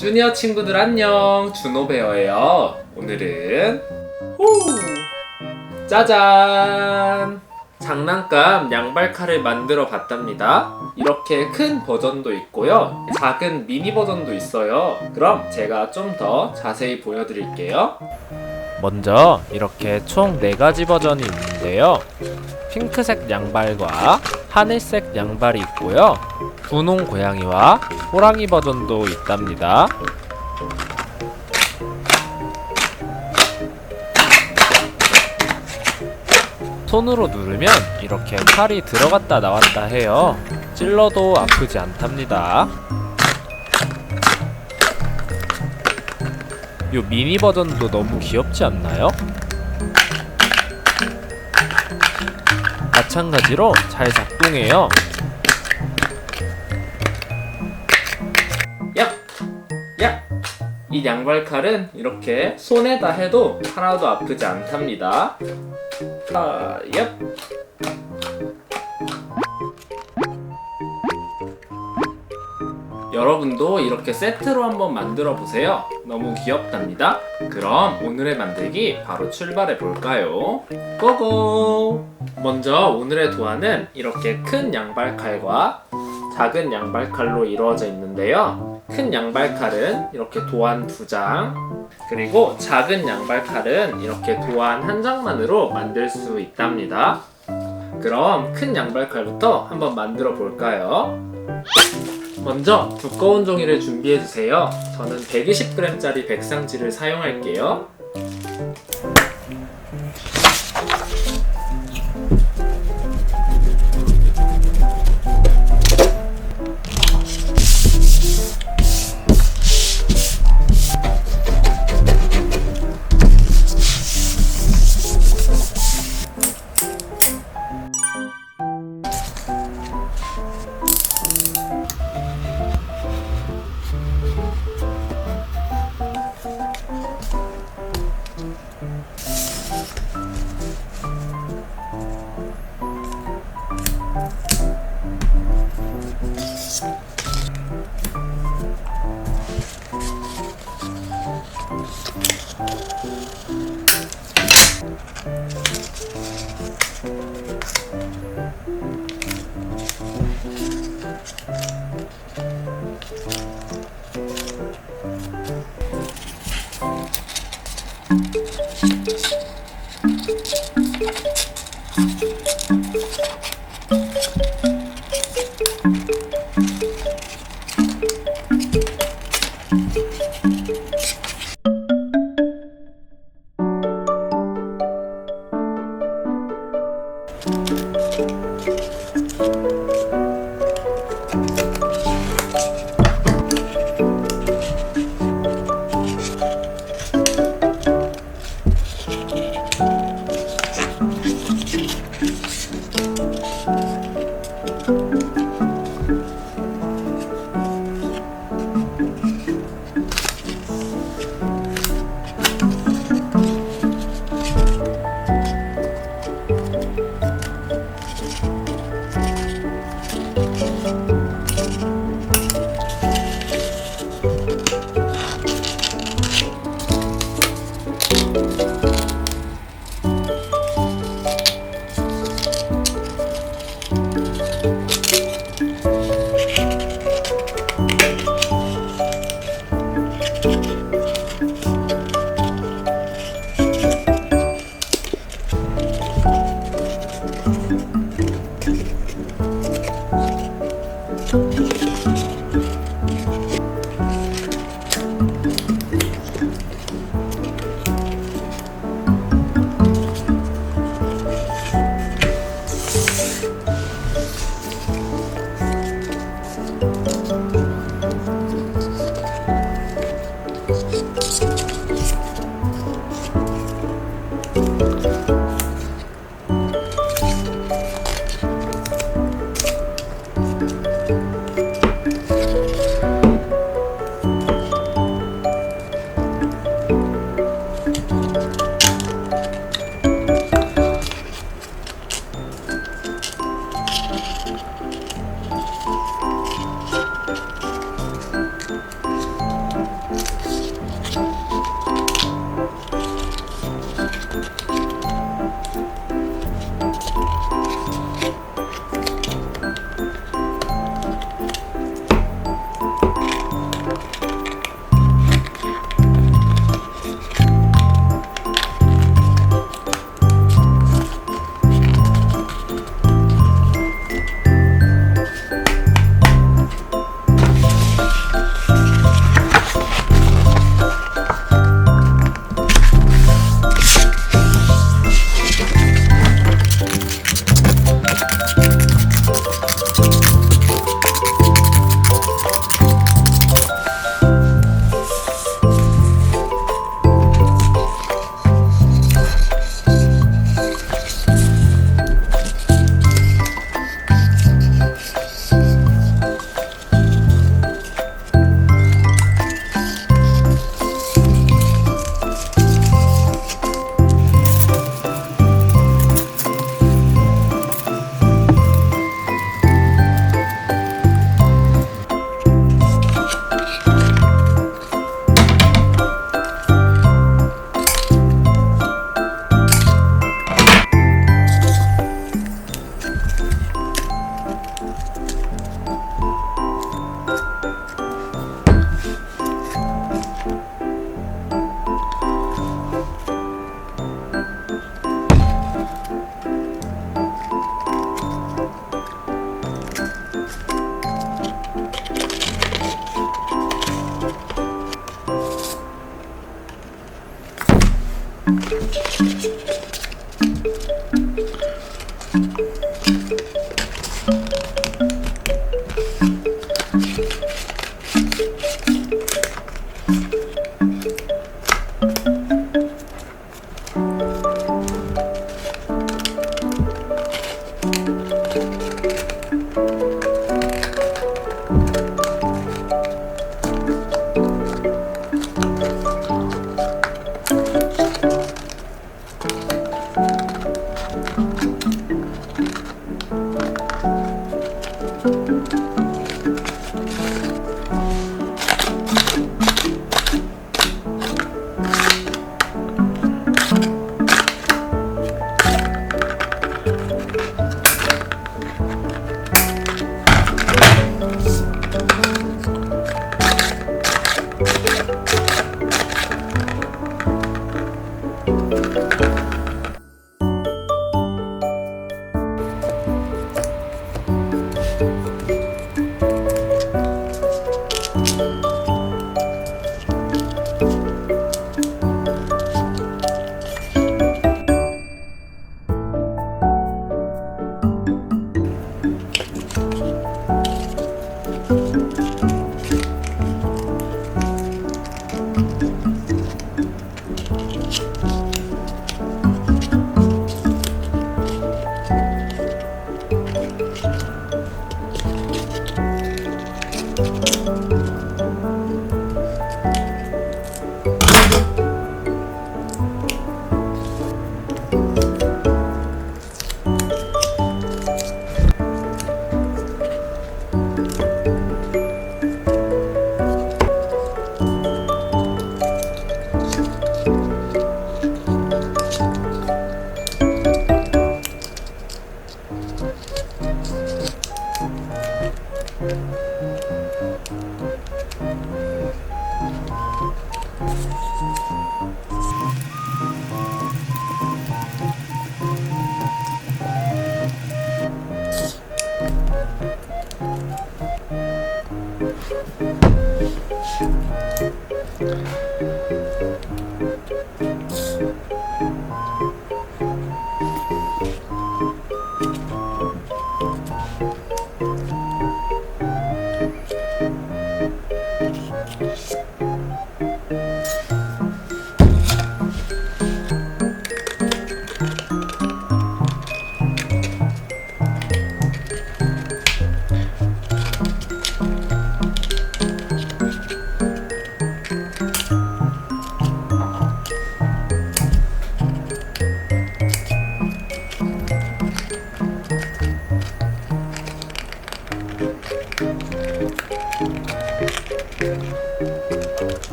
주니어 친구들 안녕, 준호베어예요. 오늘은 짜잔! 장난감 양발칼을 만들어 봤답니다. 이렇게 큰 버전도 있고요, 작은 미니 버전도 있어요. 그럼 제가 좀 더 자세히 보여드릴게요. 먼저 이렇게 총 4가지 버전이 있는데요. 핑크색 양발과 하늘색 양발이 있고요. 분홍 고양이와 호랑이 버전도 있답니다. 손으로 누르면 이렇게 칼이 들어갔다 나왔다 해요. 찔러도 아프지 않답니다. 요 미니 버전도 너무 귀엽지 않나요? 마찬가지로 잘 작동해요. 야! 야! 이 양발칼은 이렇게 손에다 해도 하나도 아프지 않답니다. 얍! 여러분도 이렇게 세트로 한번 만들어 보세요. 너무 귀엽답니다. 그럼 오늘의 만들기 바로 출발해 볼까요? 고고! 먼저 오늘의 도안은 이렇게 큰 양발칼과 작은 양발칼로 이루어져 있는데요. 큰 양발칼은 이렇게 도안 2장, 그리고 작은 양발칼은 이렇게 도안 1장만으로 만들 수 있답니다. 그럼 큰 양발칼부터 한번 만들어 볼까요? 먼저 두꺼운 종이를 준비해주세요. 저는 120g짜리 백상지를 사용할게요.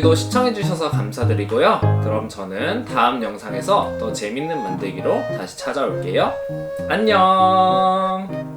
오늘도 시청해주셔서 감사드리고요. 그럼 저는 다음 영상에서 더 재밌는 만들기로 다시 찾아올게요. 안녕.